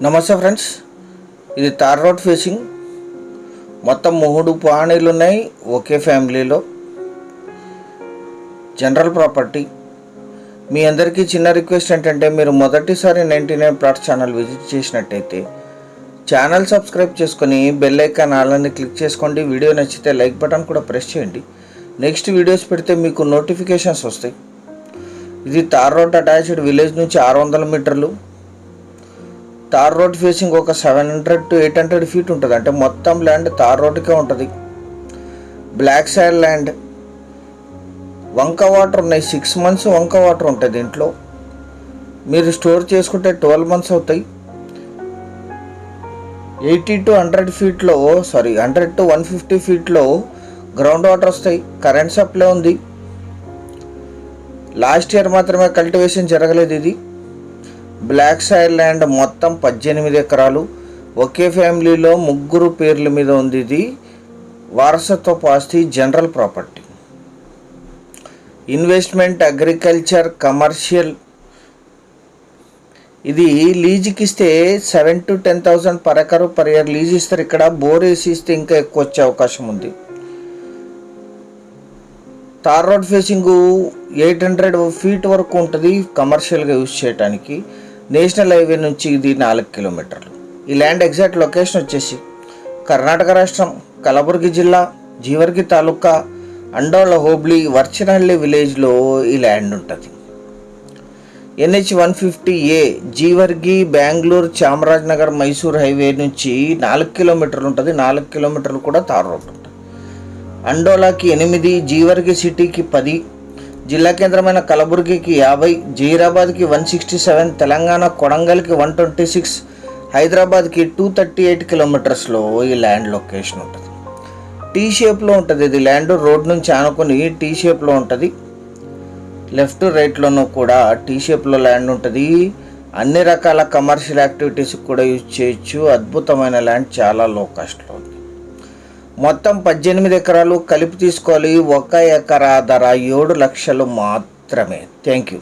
నమస్తే ఫ్రెండ్స్, ఇది tar road facing. మొత్తం 3 పానీలు ఉన్నాయి ఒకే ఫ్యామిలీలో. General property. మీ అందరికీ చిన్న రిక్వెస్ట్ ఏంటంటే, మీరు మొదటిసారి 99 ప్లాట్స్ ఛానల్ విజిట్ చేసినట్టయితే ఛానల్ సబ్స్క్రైబ్ చేసుకొని బెల్ ఐకాన్ ఆల్ని క్లిక్ చేసుకోండి. వీడియో నచ్చితే లైక్ బటన్ కూడా ప్రెస్ చేయండి. నెక్స్ట్ వీడియోస్ పెడితే మీకు నోటిఫికేషన్స్ వస్తాయి. ఇది తార్ రోడ్ అటాచ్డ్ విలేజ్ నుంచి 600 మీటర్లు. తార్ రోడ్ ఫేసింగ్ ఒక 700 to 800 ఫీట్ ఉంటుంది. అంటే మొత్తం ల్యాండ్ తార్ రోడ్కే ఉంటుంది. Black soil land. వంక వాటర్ ఉన్నాయి. 6 months వంక వాటర్ ఉంటుంది దీంట్లో. మీరు స్టోర్ చేసుకుంటే 12 months అవుతాయి. 80 to 100 ఫీట్లో 100 to 150 ఫీట్లో గ్రౌండ్ వాటర్ వస్తాయి. కరెంట్ సప్లై ఉంది. లాస్ట్ ఇయర్ మాత్రమే కల్టివేషన్ జరగలేదు. ఇది బ్లాక్ సాయిల్ ల్యాండ్. మొత్తం 18 ఎకరాలు. ఒకే ఫ్యామిలీలో 3 పేర్ల మీద ఉంది. ఇది వారసత్వపు ఆస్తి, general property. Investment, agriculture, commercial. ఇది లీజుకి ఇస్తే 7,000 to 10,000 per acre per year lease ఇస్తారు. ఇక్కడ బోర్ వేసి ఇస్తే ఇంకా ఎక్కువ వచ్చే అవకాశం ఉంది. తార్ రోడ్ ఫేసింగ్ 800 ఫీట్ వరకు ఉంటుంది కమర్షియల్గా యూజ్ చేయడానికి. నేషనల్ హైవే నుంచి ఇది 4 కిలోమీటర్లు. ఈ ల్యాండ్ ఎగ్జాక్ట్ లొకేషన్ వచ్చేసి కర్ణాటక రాష్ట్రం, కలబుర్గి జిల్లా, జీవర్గి తాలూకా, అండోళ హోబ్లీ, వర్చనహల్లి విలేజ్లో ఈ ల్యాండ్ ఉంటుంది. NH 150A Jevargi, Bengaluru, Chamarajanagar, Mysore highway నుంచి 4 కిలోమీటర్లు ఉంటుంది. 4 కిలోమీటర్లు కూడా తార్ రోడ్ ఉంటుంది. అండోలాకి 8, జీవర్గి సిటీకి 10, జిల్లా కేంద్రమైన కలబుర్గికి 50, జహీరాబాద్కి 167, తెలంగాణ కొడంగల్కి 126, హైదరాబాద్కి 238 కిలోమీటర్స్లో ఈ ల్యాండ్ లొకేషన్ ఉంటుంది. టీ షేప్లో ఉంటుంది. ఇది ల్యాండ్ రోడ్ నుంచి ఆనుకొని టీ షేప్లో ఉంటుంది. లెఫ్ట్ రైట్లోనూ కూడా టీ షేప్లో ల్యాండ్ ఉంటుంది. అన్ని రకాల కమర్షియల్ యాక్టివిటీస్కి కూడా యూజ్ చేయొచ్చు. అద్భుతమైన ల్యాండ్, చాలా లో కాస్ట్లో ఉంది. మొత్తం 18 ఎకరాలు కలిపి తీసుకోవాలి. 1 ఎకరా ధర 7 లక్షలు మాత్రమే. Thank you.